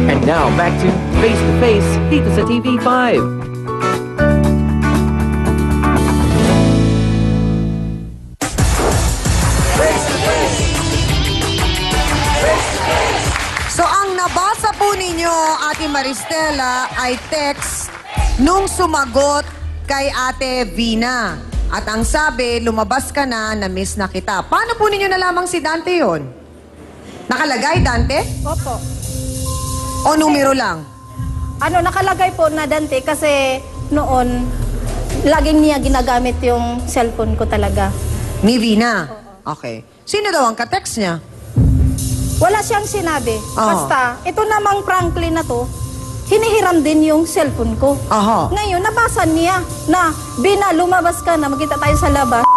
And now, back to Face to Face dito sa TV5. Face to Face nabasa po ninyo, Ate Maristela, ay text nung sumagot kay Ate Vina. At ang sabi, lumabas ka na miss na kita. Paano po ninyo nalamang si Dante yon? Nakalagay, Dante? Opo. O numero lang? Ano, nakalagay po na Dante kasi noon, laging niya ginagamit yung cellphone ko talaga. Ni Vina? Okay. Sino daw ang ka-text niya? Wala siyang sinabi. Oo. Basta, ito namang Franklin na to, hinihiram din yung cellphone ko. Aha. Ngayon, nabasa niya na, Bina, lumabas ka na, magkita tayo sa labas.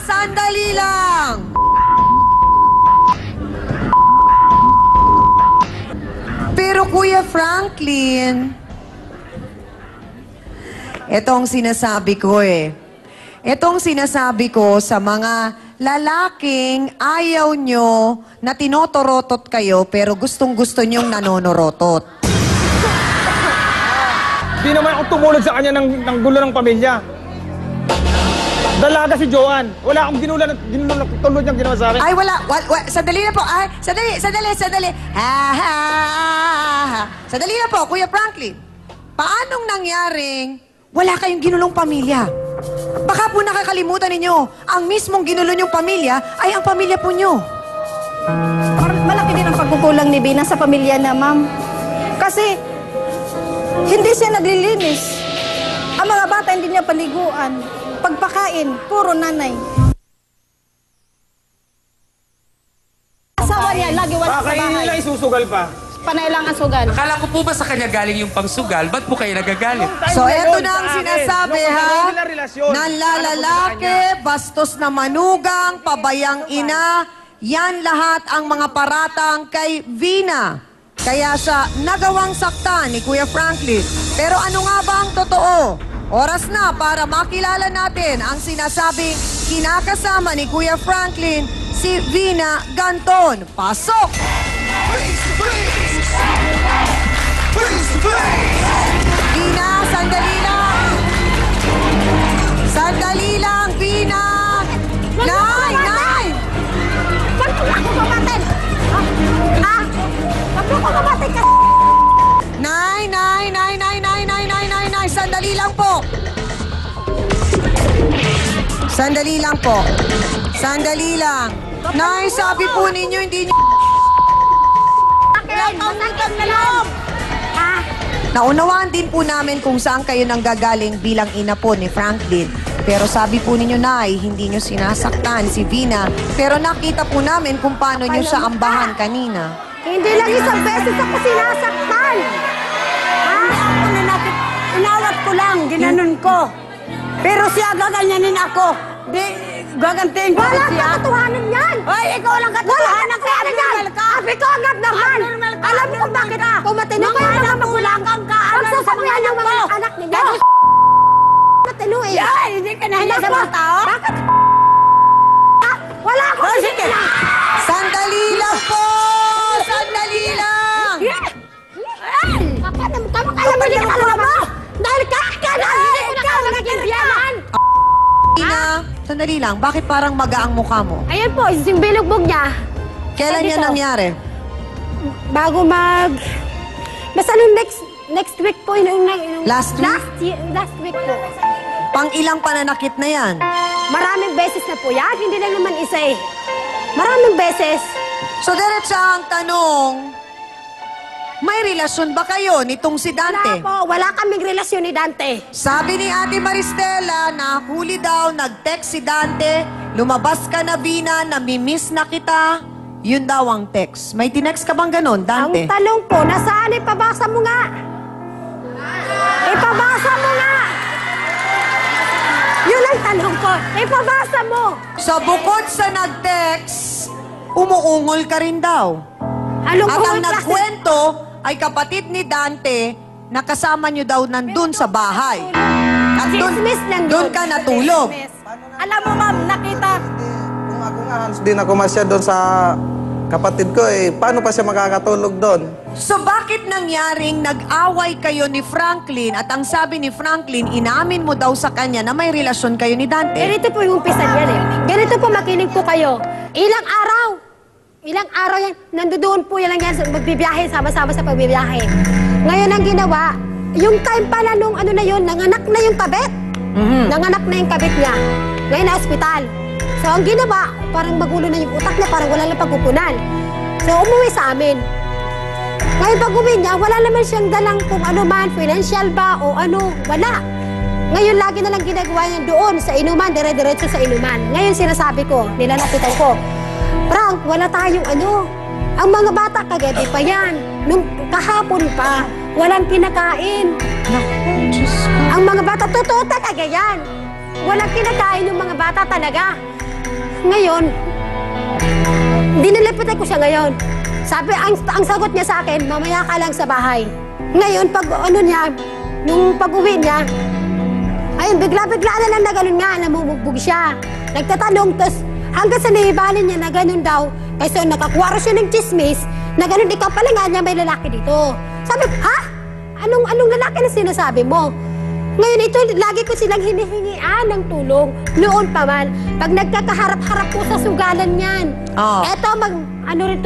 Sandali lang! Pero Kuya Franklin, etong sinasabi ko Etong sinasabi ko sa mga lalaking ayaw nyo na tinotorotot kayo pero gustong-gusto nyong nanonorotot. Di naman ako tumulog sa kanya ng gulo ng pamilya. Dalaga si Joanne. Wala akong tulod niyang ginawa sa akin. Ay, wala. Sandali na po. Ay, sandali. Sandali na po, Kuya Franklin. Paanong nangyaring wala kayong ginulong pamilya? Baka po nakakalimutan ninyo, ang mismong ginulo niyong pamilya ay ang pamilya po niyo. Malaki din ang pagkukulang ni Bina sa pamilya na, ma'am. Kasi, hindi siya naglilinis. Ang mga bata hindi niya paliguan. Pagpakain, puro nanay. Asawa niya, lagi wala sa Kakainin bahay. nila isusugal pa. Panay lang ang sugal. Akala ko po ba sa kanya galing yung pangsugal? Ba't po kayo nagagalit? So, eto na ang sinasabi, ha? Relasyon. Nanlalalaki, bastos na manugang, pabayang ina, yan lahat ang mga paratang kay Vina. Kaya siya nagawang saktan ni Kuya Franklin. Pero ano nga ba ang totoo? Oras na para makilala natin ang sinasabing kinakasama ni Kuya Franklin, si Vina Ganton. Pasok! Vina, sandali lang! Sandali lang, Vina! Nay! Ba't mo ako mamatay? Ba't mo ako mamatay ka? Nay! Sandali lang po! Sandali lang! Nay, sabi po ninyo, hindi nyo... Naunawaan din po namin kung saan kayo nanggagaling bilang ina po ni Franklin. Pero sabi po ninyo, Nay, hindi nyo sinasaktan si Vina. Pero nakita po namin kung paano nyo siya ambahan kanina. Hindi lang isang beses ako sinasaktan. Inawat ko lang, ginanon ko. Pero siya gaganyanin ako. Di, gagantiin ko Wala siya. katotohanan yan! Ay, ikaw lang katotohanan ka. Abnormal ka! Abi ko agad naman! Alam mo kung bakit kung matino kayo mga magulang ka. pagsasabihan ng mga anak ninyo! Matino eh! Yan, hindi ka nahiya sa mga tao? Bakit? Wala akong sige. Sandali lang po! Sandali lang! Kamakalaman yung kalama mo! Dahil kakakanan! Hindi ko na kayo nagkikibiyanan! Vina, sandali lang. Bakit parang maga ang mukha mo? Ayan po, yung bilugbog niya. Kailan yan nangyari? Bago basta nung next week po. Last week? Last week po. Pang ilang pananakit na yan? Maraming beses na po yan. Hindi lang naman isa eh. Maraming beses. So, diretsa ang tanong, may relasyon ba kayo nitong si Dante? Wala po. Wala kaming relasyon ni Dante. Sabi ni Ate Maristela, nahuli daw, nag-text si Dante, lumabas ka na, Vina, namimiss na kita. Yun daw ang text. May tinext ka bang ganon, Dante? Ang tanong po, nasaan? Ipabasa mo nga. Ipabasa mo nga. Yun ang tanong ko. Ipabasa mo. So, bukod sa nag-text, umuungol ka rin daw. Anong At ang ungol klase? nagkwento ay kapatid ni Dante na kasama nyo daw nandun sa bahay. At Chismis nandun. doon ka natulog. Alam mo, ma'am, nakita. Kung ako nga, Hans, di na kumasya doon sa kapatid ko, paano pa siya makakatulog doon? So bakit nangyaring nag-away kayo ni Franklin at ang sabi ni Franklin, inamin mo daw sa kanya na may relasyon kayo ni Dante? Ganito po yung umpisa niyan eh. Ganito po, makinig po kayo. Ilang araw Ilang araw yan, nandoon po yan lang yan, magbibiyahe, sama-sama sa pagbibiyahe. Ngayon ang ginawa, yung time pala nung ano na yun, nanganak na yung kabit. Nanganak na yung kabit niya. Ngayon na ospital. So ang ginawa, parang magulo na yung utak niya, parang wala lang pagkukunan. So umuwi sa amin. Ngayon pag uwi niya, wala naman siyang dalang kung ano man, financial ba o ano, wala. Ngayon lagi na lang ginagawa niya doon sa inuman, dire-diretso sa inuman. Ngayon sinasabi ko, nilalapitan ko, Frank, wala tayong ano. Ang mga bata kagabi pa yan. Nung kahapon pa, walang kinakain. Ang mga bata, totoo talaga yan. Walang kinakain yung mga bata talaga. Ngayon, dinalapitan ko siya ngayon. Sabi, ang sagot niya sa akin, mamaya ka lang sa bahay. Ngayon, pag ano niya, nung pag-uwi niya, ayun, bigla-bigla na lang na ganun nga, namumugbog siya. Nagtatanong, tapos hanggang sa naibalin niya na ganun daw, kasi nakakuwaro siya ng chismis, na ganun, ikaw pala nga niya may lalaki dito. Sabi, ha? Anong lalaki na sinasabi mo? Ngayon ito, lagi ko silang hinihingian ng tulong. Noon pa man, pag nagkakaharap-harap po sa sugalan yan. Eto,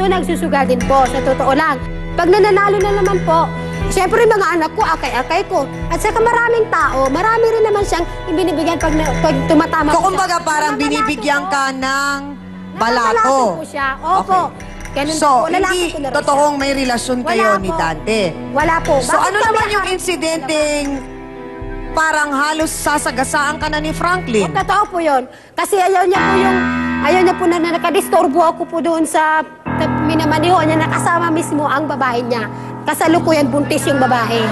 nagsusugal din po, sa totoo lang. Pag nananalo na naman po, siyempre mga anak ko, akay-akay ko. At saka maraming tao, marami rin naman siyang ibinibigyan pag tumatama So, kumbaga parang binibigyan ka ng balato. Po siya. Opo. Okay. Ganun So, po. Lalaki hindi ko na rin totoong siya. may relasyon Wala kayo po. ni Dante. Wala po. So, Bakit ano kami naman yung harap- insidenteng parang halos sasagasaan ka na ni Franklin? Totoo po yun. Kasi ayaw niya po na nakadisturbo ako po doon sa minamaniho niya, nakasama mismo ang babae niya. Kasalukuyan buntis yung babae.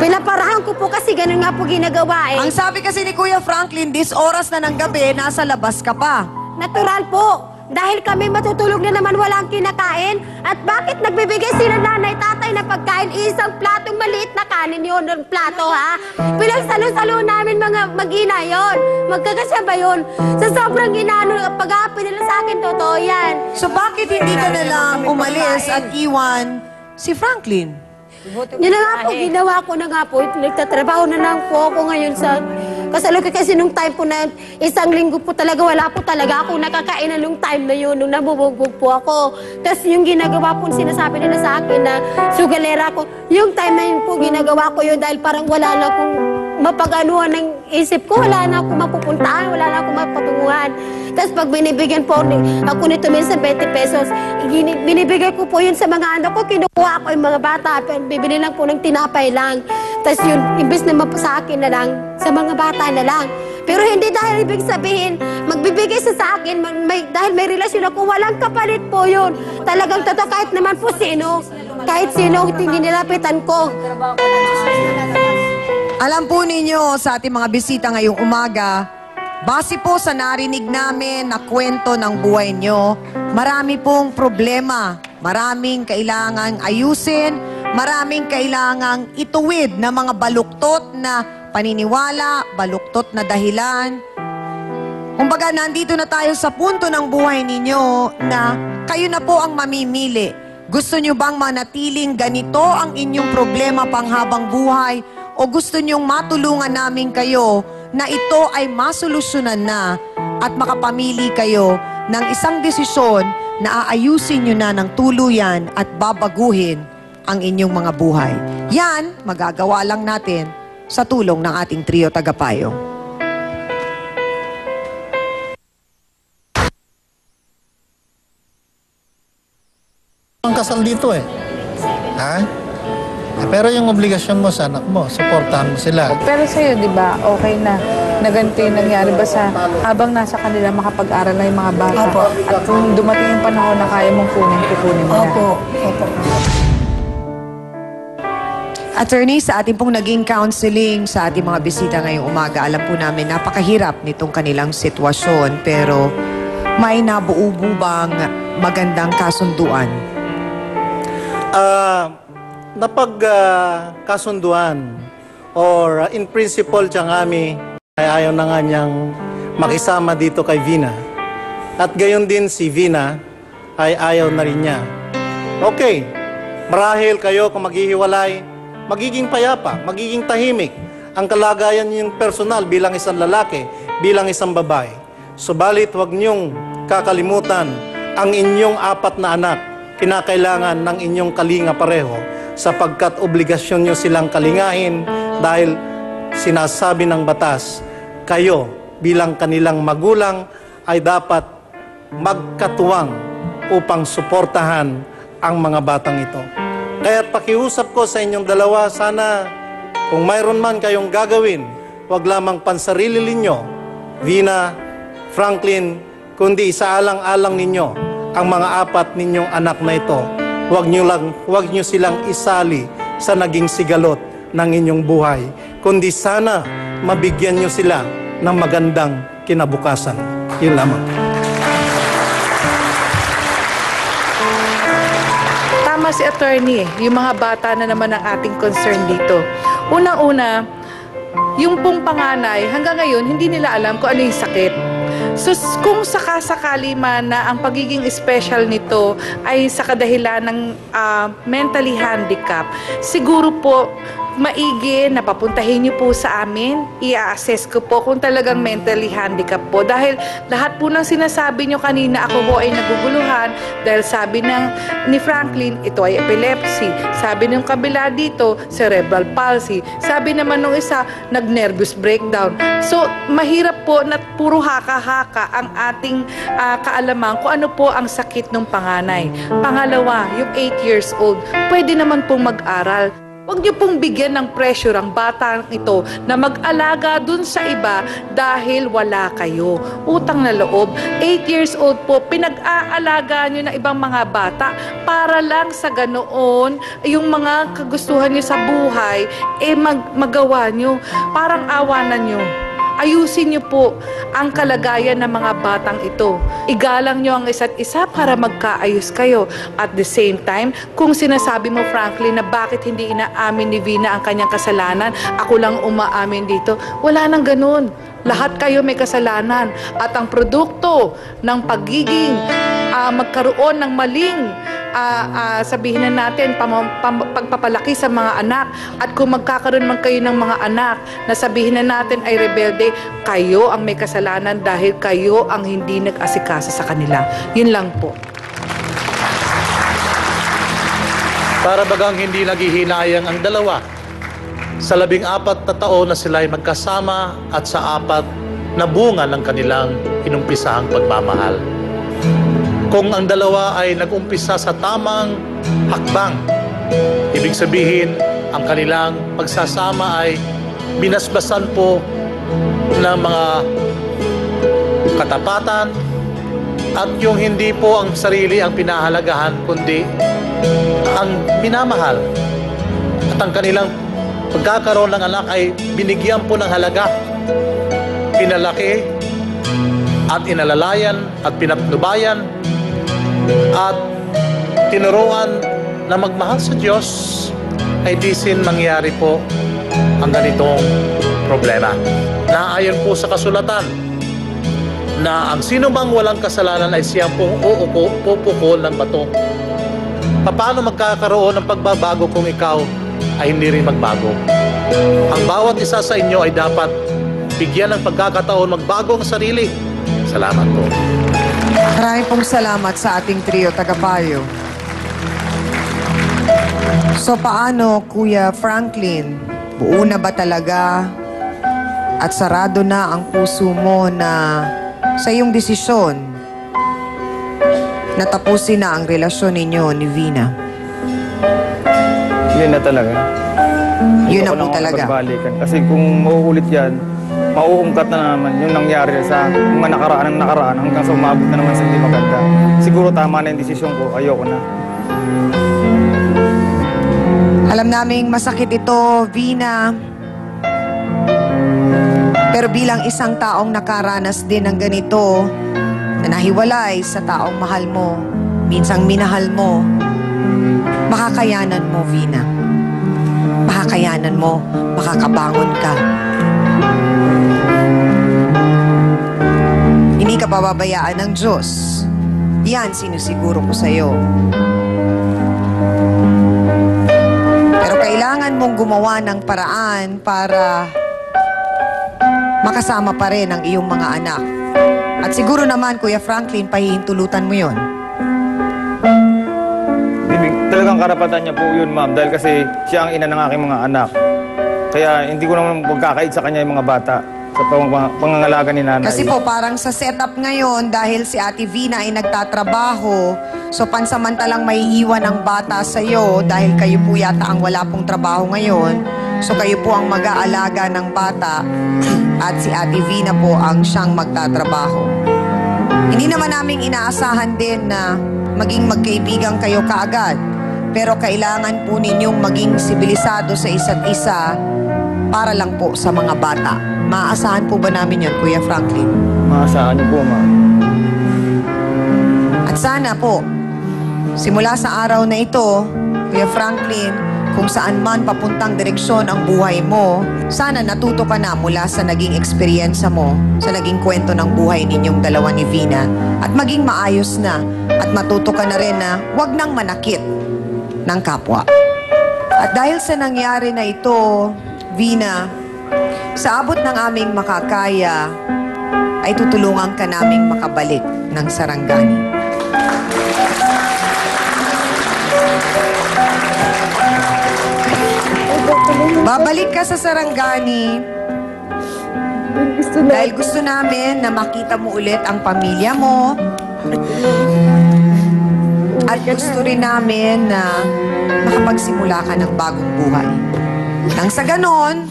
Pinaparahan ko po kasi ganun nga po ginagawa eh. Ang sabi kasi ni Kuya Franklin, this oras na ng gabi, nasa labas ka pa. Natural po. Dahil kami matutulog na naman walang kinakain. At bakit nagbibigay sila nanay, tatay na pagkain? Isang platong maliit na kanin yun, ng plato ha? Pinagsalo-salo namin mga mag-ina yun. Magkakasya ba yun? Sa sobrang ginano, pag-aapin nila sa akin, totoo yan. So bakit hindi ka na lang umalis at iwan si Franklin? Yun na nga po, ginawa ko na nga po. Nagtatrabaho na lang po ako ngayon sa... Kasi nung time po na isang linggo po talaga, wala po talaga ako nakakainan nung time na yun, nung nabubugbog po ako. Tapos yung ginagawa po, sinasabi nila sa akin na sugalera ko, yung time na yun po, ginagawa ko yun dahil parang wala na akong mapag-anuhan ng isip ko, wala na akong mapupuntahan, wala na akong mapatunguhan. Tapos pag binibigyan po ako nito minsan 20 pesos, binibigay ko po yun sa mga anak ko, kinukuha ko yung mga bata, bibili lang po ng tinapay lang. Tapos yun, imbes na sa akin na lang, sa mga bata na lang. Pero hindi dahil ibig sabihin, magbibigay sa akin, dahil may relasyon ako, walang kapalit po yun. Talagang totoo, kahit naman po sino, kahit sino, nilalapitan ko. Alam po ninyo sa ating mga bisita ngayong umaga, base po sa narinig namin na kwento ng buhay nyo, marami pong problema, maraming kailangang ayusin, maraming kailangang ituwid na mga baluktot na paniniwala, baluktot na dahilan. Kumbaga, nandito na tayo sa punto ng buhay ninyo na kayo na po ang mamimili. Gusto nyo bang manatiling ganito ang inyong problema panghabang buhay? O gusto nyong matulungan namin kayo na ito ay masolusyonan na at makapamili kayo ng isang desisyon na aayusin nyo na ng tuluyan at babaguhin ang inyong mga buhay. Yan, magagawa lang natin sa tulong ng ating trio tagapayong. Ang kasal dito eh. Ha? Pero yung obligasyon mo sa anak mo, suportahan mo sila. Pero sa'yo, di ba, okay na ganito yung nangyari ba sa habang nasa kanila makapag-aral na yung mga bata? Opo. At kung dumating yung panahon na kaya mong kukunin mo na. Opo. Opo. Attorney, sa ating pong naging counseling sa ating mga bisita ngayong umaga, alam po namin napakahirap nitong kanilang sitwasyon, pero may nabuubo bang magandang kasunduan? Napagkasunduan or in principle siyang kami ay ayaw na nga niyang makisama dito kay Vina. At gayon din si Vina ay ayaw na rin niya. Okay, marahil kayo kung maghihiwalay, magiging payapa, magiging tahimik ang kalagayan niyong personal bilang isang lalaki, bilang isang babae. Subalit huwag niyong kakalimutan ang inyong 4 na anak, kinakailangan ng inyong kalinga pareho sapagkat obligasyon nyo silang kalingahin dahil sinasabi ng batas, kayo bilang kanilang magulang ay dapat magkatuwang upang suportahan ang mga batang ito. Kaya't pakiusap ko sa inyong dalawa, sana kung mayroon man kayong gagawin, wag lamang pansarili ninyo, Vina, Franklin, kundi isaalang-alang ninyo ang mga 4 ninyong anak na ito. Huwag nyo silang isali sa naging sigalot ng inyong buhay, kundi sana mabigyan nyo sila ng magandang kinabukasan. Yun lamang. Tama si attorney, yung mga bata na naman ang ating concern dito. Unang-una, yung pong panganay, hanggang ngayon, hindi nila alam kung ano yung sakit. So, kung sakasakali man na ang pagiging special nito ay sa kadahilan ng mentally handicapped, siguro po, maigi na papuntahin niyo po sa amin, i-assess ko po kung talagang mentally handicapped po. Dahil lahat po ng sinasabi niyo kanina, ako po ay naguguluhan dahil sabi ni Franklin, ito ay epilepsy. Sabi ng kabila dito, cerebral palsy. Sabi naman ng isa, nag-nervous breakdown. So, mahirap po na puro haka-haka ang ating kaalaman kung ano po ang sakit ng panganay. Pangalawa, yung 8 years old, pwede naman pong mag-aral. Huwag niyo pong bigyan ng pressure ang batang ito na mag-alaga dun sa iba dahil wala kayo. Utang na loob. 8 years old po, pinag-aalaga niyo na ibang mga bata para lang sa ganoon, yung mga kagustuhan niyo sa buhay, magawa niyo. Parang awanan niyo. Ayusin niyo po ang kalagayan ng mga batang ito. Igalang niyo ang isa't isa para magkaayos kayo. At the same time, kung sinasabi mo, Franklin, na bakit hindi inaamin ni Vina ang kanyang kasalanan, ako lang umaamin dito, wala nang ganun. Lahat kayo may kasalanan. At ang produkto ng pagiging magkaroon ng maling sabihin na natin, pagpapalaki sa mga anak. At kung magkakaroon man kayo ng mga anak na sabihin na natin ay rebelde, kayo ang may kasalanan dahil kayo ang hindi nag-asikasa sa kanila. Yun lang po. Para bagang hindi naghihinayang ang dalawa sa 14 na taon na sila ay magkasama at sa 4 na bunga ng kanilang inumpisahang pagmamahal. Kung ang dalawa ay nag-umpisa sa tamang hakbang, ibig sabihin, ang kanilang pagsasama ay binasbasan po ng mga katapatan at yung hindi po ang sarili ang pinahalagahan, kundi ang minamahal. At ang kanilang pagkakaroon ng anak ay binigyan po ng halaga, pinalaki at inalalayan at pinatnubayan at tinuruan na magmahal sa Diyos, ay di sin mangyari po ang ganitong problema. Naayon po sa kasulatan na ang sino mang walang kasalanan ay siyang pong pupukol ng bato. Paano magkakaroon ng pagbabago kung ikaw ay hindi rin magbago? Ang bawat isa sa inyo ay dapat bigyan ng pagkakataon magbago ang sarili. Salamat po. Maraming pong salamat sa ating trio tagapayo. So paano, Kuya Franklin? Buo na ba talaga at sarado na ang puso mo na sa iyong desisyon na tapusin na ang relasyon ninyo ni Vina? Yun na talaga. Yun na po talaga. Kasi kung mauulit yan, mauungkat na naman yung nangyari sa mga nakaraan hanggang sa umabot na naman sa hindi maganda. Siguro tama na yung desisyon ko, ayoko na. Alam naming masakit ito, Vina. Pero bilang isang taong nakaranas din ng ganito, na nahiwalay sa taong mahal mo, minsang minahal mo, makakayanan mo, Vina. Makakayanan mo, makakabangon ka. Hindi ka pababayaan ng Diyos. Yan, sinusiguro ko sa'yo. Pero kailangan mong gumawa ng paraan para makasama pa rin ang iyong mga anak. At siguro naman, Kuya Franklin, pahihintulutan mo yon. Talagang karapatan niya po yun, ma'am. Dahil kasi siya ang ina ng aking mga anak. Kaya hindi ko naman magkakait sa kanya yung mga bata sa pangangalaga ni nanay. Kasi po, parang sa setup ngayon, dahil si Ate Vina ay nagtatrabaho, so pansamantalang may iwan ang bata sa'yo dahil kayo po yata ang wala pong trabaho ngayon. So kayo po ang mag-aalaga ng bata at si Ate Vina po ang siyang magtatrabaho. Hindi naman namin inaasahan din na maging magkaibigan kayo kaagad. Pero kailangan po ninyong maging sibilisado sa isa't isa para lang po sa mga bata. Maaasahan po ba namin yun, Kuya Franklin? Maasahan niyo po, ma'am. At sana po, simula sa araw na ito, Kuya Franklin, kung saan man papuntang direksyon ang buhay mo, sana natuto ka na mula sa naging eksperyensa mo, sa naging kwento ng buhay ninyong dalawa ni Vina, at maging maayos na, at matuto ka na rin na huwag nang manakit ng kapwa. At dahil sa nangyari na ito, Vina, sa abot ng aming makakaya, ay tutulungan ka naming makabalik ng Sarangani. Babalik ka sa Sarangani dahil gusto namin na makita mo ulit ang pamilya mo at gusto rin namin na makapagsimula ka ng bagong buhay. Nang sa ganon,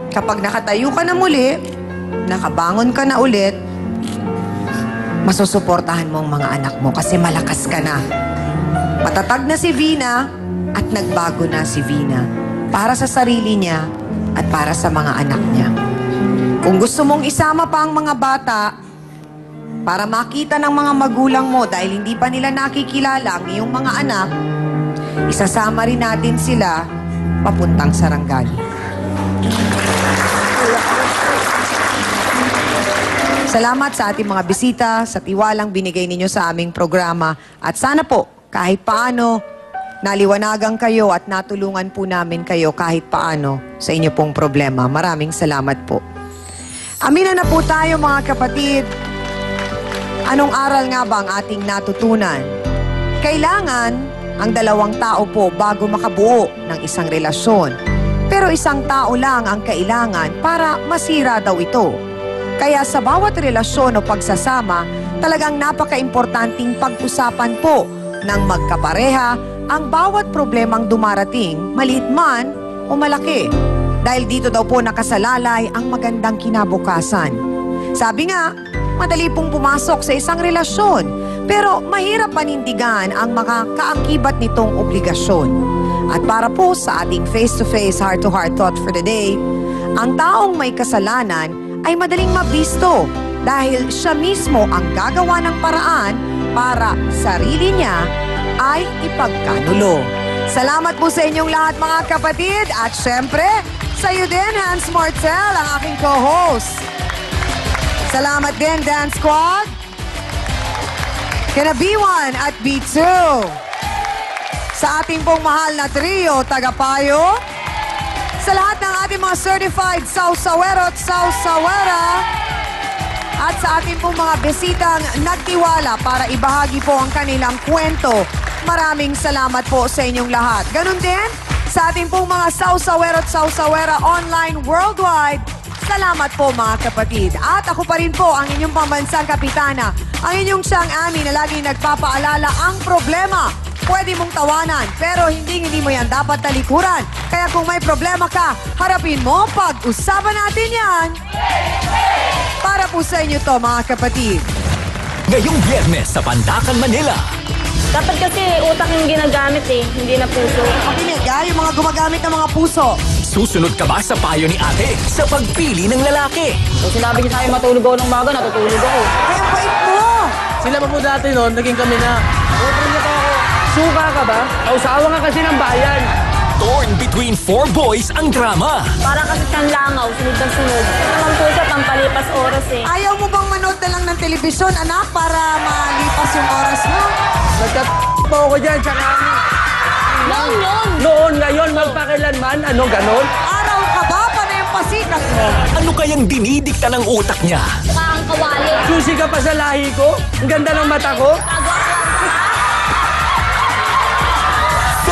kapag nakatayo ka na muli, nakabangon ka na ulit, masusuportahan mo ang mga anak mo kasi malakas ka na. Matatag na si Vina at nagbago na si Vina para sa sarili niya at para sa mga anak niya. Kung gusto mong isama pa ang mga bata para makita ng mga magulang mo dahil hindi pa nila nakikilala ang iyong mga anak, isasama rin natin sila papuntang Sarangani. Salamat sa ating mga bisita, sa tiwalang binigay ninyo sa aming programa. At sana po, kahit paano, naliwanagan kayo at natulungan po namin kayo kahit paano sa inyo pong problema. Maraming salamat po. Amina na po tayo mga kapatid. Anong aral nga ba ang ating natutunan? Kailangan ang dalawang tao po bago makabuo ng isang relasyon. Pero isang tao lang ang kailangan para masira daw ito. Kaya sa bawat relasyon o pagsasama, talagang napaka-importanting pag-usapan po ng magkapareha ang bawat problemang dumarating, maliit man o malaki. Dahil dito daw po nakasalalay ang magandang kinabukasan. Sabi nga, madali pong pumasok sa isang relasyon, pero mahirap panindigan ang makakaakibat nitong obligasyon. At para po sa ating face-to-face, heart-to-heart thought for the day, ang taong may kasalanan ay madaling mabisto dahil siya mismo ang gagawa ng paraan para sarili niya ay ipagkanulo. Salamat po sa inyong lahat mga kapatid at syempre sa iyo din Hans Martel, ang aking co-host. Salamat din Dance Squad, kina B1 at B2. Sa ating pong mahal na trio, Tagapayo, sa lahat ng ating mga certified sausawero at sausawera, at sa ating pong mga bisitang nagtiwala para ibahagi po ang kanilang kwento. Maraming salamat po sa inyong lahat. Ganun din sa ating pong mga sausawero at sausawera online worldwide. Salamat po mga kapatid. At ako pa rin po ang inyong pambansang kapitana, ang inyong siyang Ami na laging nagpapaalala ang problema. Pwede mong tawanan, pero hindi mo yan dapat talikuran. Kaya kung may problema ka, harapin mo, pag-usapan natin yan. Para po sa inyo to, mga kapatid. Ngayong Biyernes sa Pandakan, Manila. Dapat kasi utak yung ginagamit eh, hindi na puso. Kapinigay, yung mga gumagamit ng mga puso. Susunod ka ba sa payo ni ate sa pagpili ng lalaki? So sinabi niya sa'yo matulog ako ng umaga, natutulog ako. Kaya bait mo! Sila pa po dati noon, naging kami na. Suka ka ba? Kausawa nga kasi ng bayan. Torn between four boys ang drama. Para kasi siyang langaw, sunod ng sunod. Naman po siya, pampalipas oras eh. Ayaw mo bang manood na lang ng telebisyon, anak, para malipas yung oras mo? Nagtat*** ako dyan, tsaka... Noon, ngayon, magpakilanman, ano, ganon? Araw ka ba? Panay ang pasikat mo? Ano kayang dinidikta ng utak niya? Saka ang kawali. Susi ka pa sa lahi ko? Ang ganda ng mata ko?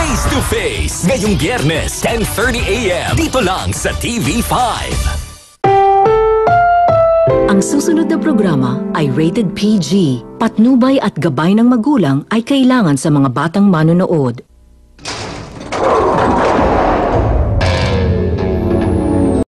Face to Face, ngayong Biyernes, 10:30 a.m. Dito lang sa TV5. Ang susunod na programa ay rated PG. Patnubay at gabay ng magulang ay kailangan sa mga batang manonood.